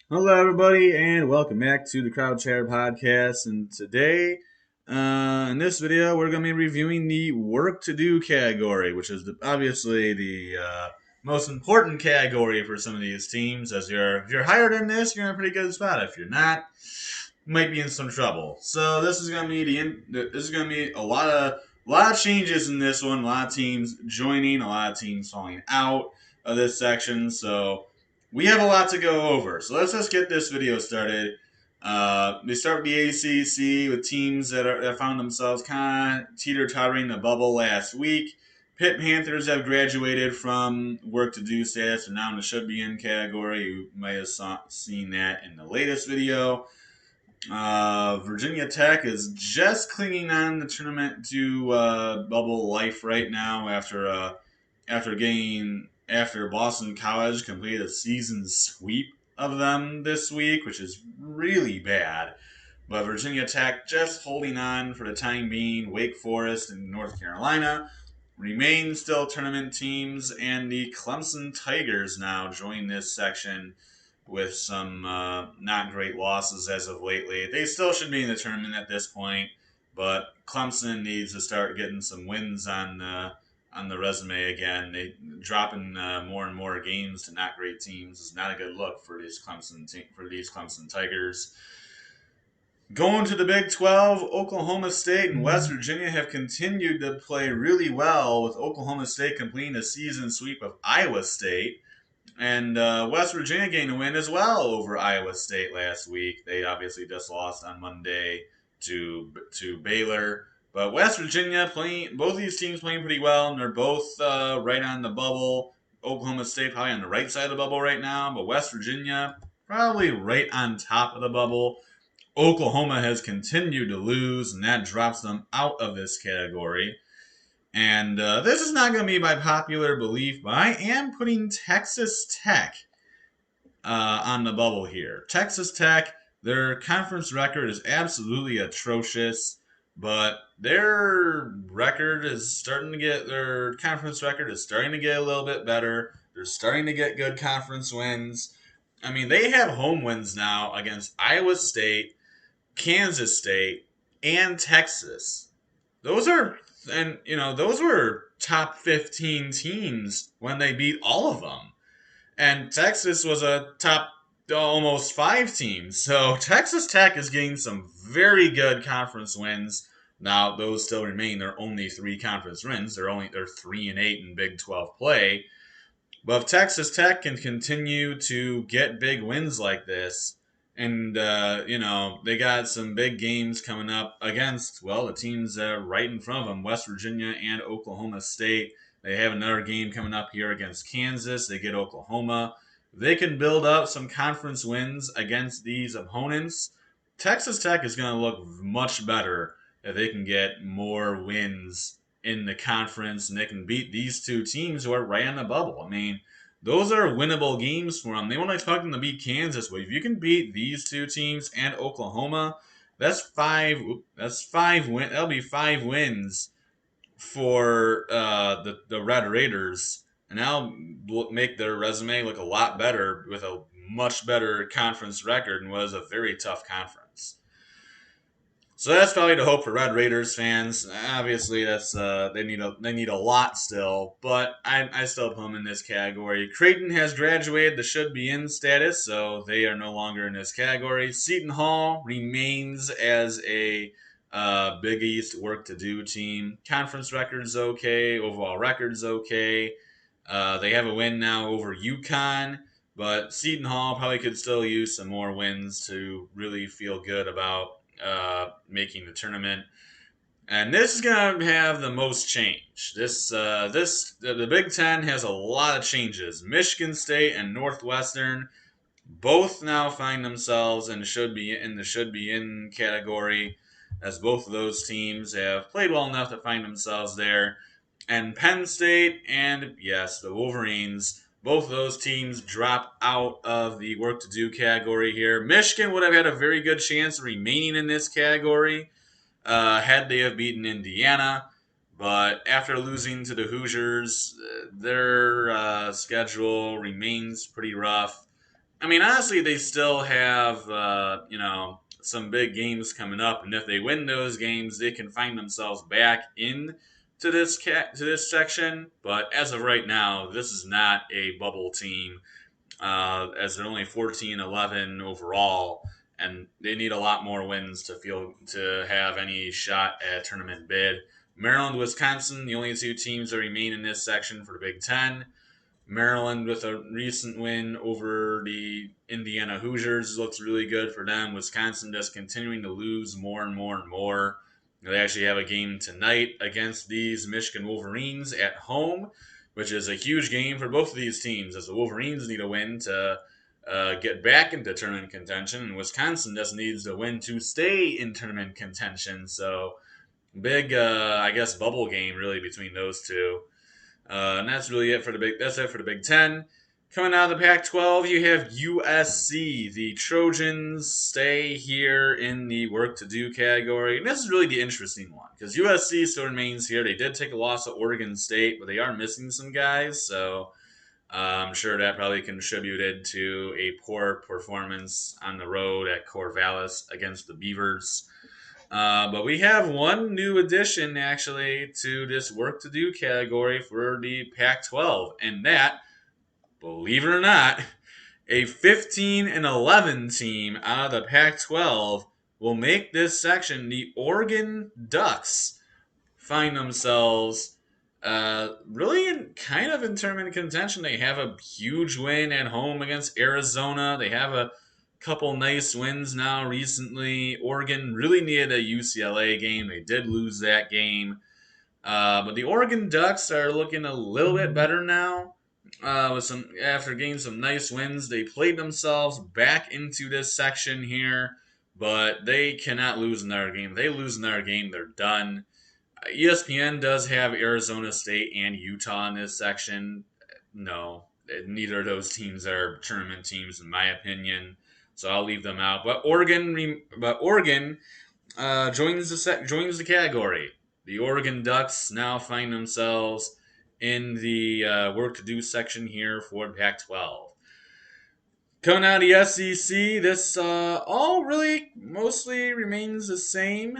Hello, everybody, and welcome back to the Crowd Chatter Podcast. And today, in this video, we're going to be reviewing the work to do category, which is obviously the most important category for some of these teams. As if you're hired in this, you're in a pretty good spot. If you're not, you might be in some trouble. So this is going to be this is going to be a lot of changes in this one. A lot of teams joining, a lot of teams falling out of this section. So we have a lot to go over. So let's just get this video started. They start with the ACC with teams that found themselves kind of teeter-tottering the bubble last week. Pitt Panthers have graduated from work to do status and now in the should be in category. You may have seen that in the latest video. Virginia Tech is just clinging on the tournament to bubble life right now after Boston College completed a season sweep of them this week, which is really bad. But Virginia Tech just holding on for the time being. Wake Forest and North Carolina remain still tournament teams, and the Clemson Tigers now join this section with some not great losses as of lately. They still should be in the tournament at this point, but Clemson needs to start getting some wins on the resume again. They dropping more and more games to not great teams is not a good look for these Clemson Tigers. Going to the Big 12, Oklahoma State and West Virginia have continued to play really well, with Oklahoma State completing a season sweep of Iowa State. And West Virginia getting a win as well over Iowa State last week. They obviously just lost on Monday to Baylor. But West Virginia playing, both these teams playing pretty well, and they're both right on the bubble. Oklahoma State probably on the right side of the bubble right now, but West Virginia probably right on top of the bubble. Oklahoma has continued to lose, and that drops them out of this category. And this is not going to be by popular belief, but I am putting Texas Tech on the bubble here. Texas Tech, their conference record is absolutely atrocious, but their conference record is starting to get a little bit better. They're starting to get good conference wins. I mean, they have home wins now against Iowa State, Kansas State, and Texas. Those are those were top 15 teams when they beat all of them. And Texas was a top almost 5 teams. So Texas Tech is getting some very good conference wins. Now those still remain their only 3 conference wins. They're 3-8 in Big 12 play. But if Texas Tech can continue to get big wins like this, and they got some big games coming up against the teams right in front of them, West Virginia and Oklahoma State. They have another game coming up here against Kansas. They get Oklahoma. They can build up some conference wins against these opponents. Texas Tech is going to look much better if they can get more wins in the conference and they can beat these 2 teams who are right on the bubble. I mean, those are winnable games for them. They won't expect them to beat Kansas, but if you can beat these 2 teams and Oklahoma, that's five. That's 5 win. That'll be 5 wins for the Red Raiders, and that'll make their resume look a lot better with a much better conference record and was a very tough conference. So that's probably the hope for Red Raiders fans. Obviously, that's they need a lot still, but I still put them in this category. Creighton has graduated the should be in status, so they are no longer in this category. Seton Hall remains as a Big East work to do team. Conference record's okay, overall record's okay. They have a win now over UConn, but Seton Hall probably could still use some more wins to really feel good about making the tournament. And this is going to have the most change. The Big Ten has a lot of changes. Michigan State and Northwestern both now find themselves in the should be in category, as both of those teams have played well enough to find themselves there. And Penn State and yes, the Wolverines, both of those teams drop out of the work to do category here. Michigan would have had a very good chance of remaining in this category had they have beaten Indiana. But after losing to the Hoosiers, their schedule remains pretty rough. I mean, honestly, they still have some big games coming up, and if they win those games, they can find themselves back in to this section. But as of right now, this is not a bubble team, as they're only 14-11 overall, and they need a lot more wins to have any shot at tournament bid. Maryland, Wisconsin, the only two teams that remain in this section for the Big Ten. Maryland with a recent win over the Indiana Hoosiers looks really good for them. Wisconsin just continuing to lose more and more and more. They actually have a game tonight against these Michigan Wolverines at home, which is a huge game for both of these teams, as the Wolverines need a win to get back into tournament contention, and Wisconsin just needs to win to stay in tournament contention. So big, I guess, bubble game really between those two. And that's really it for the big. That's it for the Big Ten. Coming out of the Pac-12, you have USC. The Trojans stay here in the work to do category, and this is really the interesting one because USC still remains here. They did take a loss at Oregon State, but they are missing some guys, so I'm sure that probably contributed to a poor performance on the road at Corvallis against the Beavers. But we have one new addition actually to this work to do category for the Pac 12, and that, believe it or not, a 15-11 team out of the Pac 12 will make this section. The Oregon Ducks find themselves really in kind of in tournament contention. They have a huge win at home against Arizona. They have a couple nice wins now recently. Oregon really needed a UCLA game. They did lose that game. But the Oregon Ducks are looking a little bit better now. With some after getting some nice wins, they played themselves back into this section here, but they cannot lose another game. If they lose another game, they're done. ESPN does have Arizona State and Utah in this section. No, neither of those teams are tournament teams, in my opinion. So I'll leave them out. But Oregon joins the category. The Oregon Ducks now find themselves in the work to do section here for Pac-12. Coming out of the SEC, this all really mostly remains the same.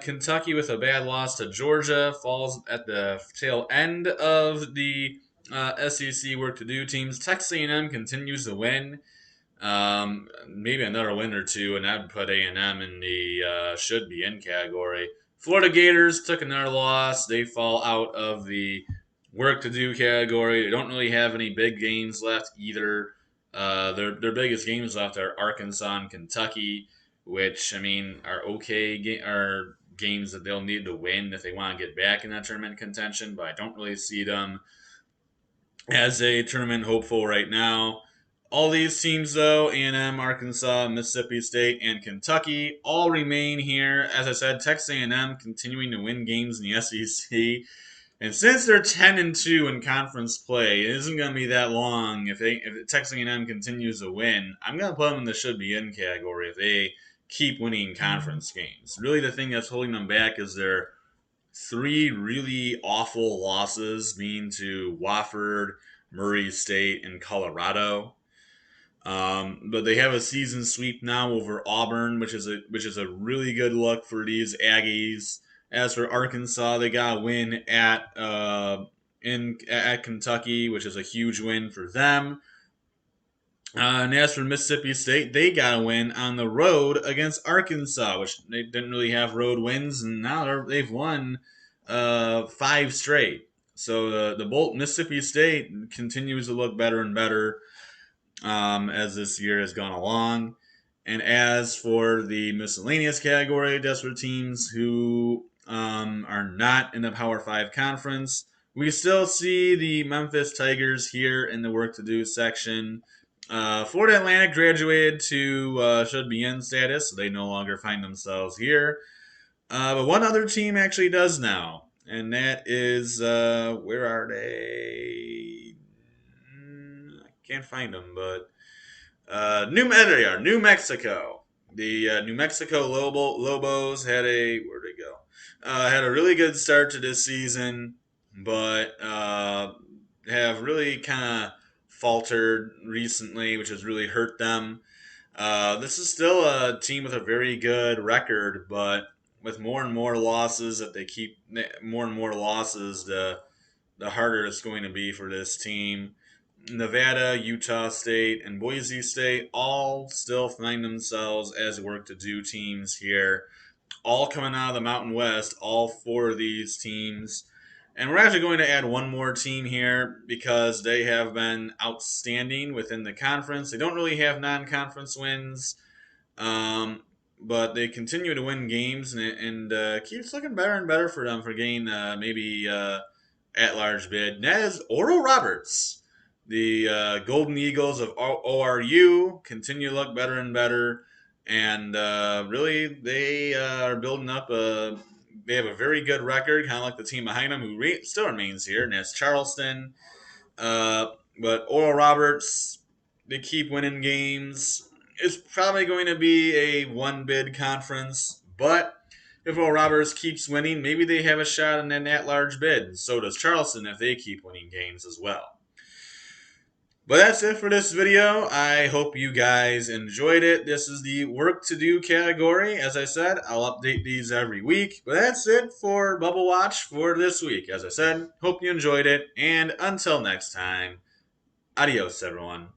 Kentucky with a bad loss to Georgia falls at the tail end of the SEC work to do teams. Texas A&M continues to win. Maybe another win or two, and I'd put A&M in the should be in category. Florida Gators took another loss. They fall out of the work to do category. They don't really have any big games left either. Their biggest games left are Arkansas and Kentucky, which I mean are games that they'll need to win if they want to get back in that tournament contention. But I don't really see them as a tournament hopeful right now. All these teams, though, A&M, Arkansas, Mississippi State, and Kentucky, all remain here. As I said, Texas A&M continuing to win games in the SEC. And since they're 10-2 in conference play, it isn't going to be that long. If Texas A&M continues to win, I'm going to put them in the should be in category if they keep winning conference games. Really, the thing that's holding them back is their three really awful losses, being to Wofford, Murray State, and Colorado. But they have a season sweep now over Auburn, which is a really good look for these Aggies. As for Arkansas, they got a win at Kentucky, which is a huge win for them. And as for Mississippi State, they got a win on the road against Arkansas, which they didn't really have road wins, and now they've won 5 straight. So the Bolt Mississippi State continues to look better and better as this year has gone along. And as for the miscellaneous category, that's for teams who are not in the Power 5 conference, we still see the Memphis Tigers here in the work to do section. Florida Atlantic graduated to should be in status, so they no longer find themselves here. But one other team actually does now, and that is where are they? I can't find them, but there they are, New Mexico. The New Mexico Lobos had where'd they go? Had a really good start to this season, but have really kind of faltered recently, which has really hurt them. This is still a team with a very good record, but with more and more losses that they keep, more and more losses, the harder it's going to be for this team. Nevada, Utah State, and Boise State all still find themselves as work to do teams here, all coming out of the Mountain West, all four of these teams. And we're actually going to add one more team here because they have been outstanding within the conference. They don't really have non conference wins, um, but they continue to win games, and it keeps looking better and better for them for getting maybe at large bid. And that is Oral Roberts. The Golden Eagles of ORU continue to look better and better, and really they are building up a. They have a very good record, kind of like the team behind them, who still remains here, and that's Charleston. Uh, but Oral Roberts, they keep winning games. It's probably going to be a one bid conference, but if Oral Roberts keeps winning, maybe they have a shot in an at large bid. So does Charleston if they keep winning games as well. But that's it for this video. I hope you guys enjoyed it. This is the work to do category. As I said, I'll update these every week. But that's it for Bubble Watch for this week. As I said, hope you enjoyed it. And until next time, adios, everyone.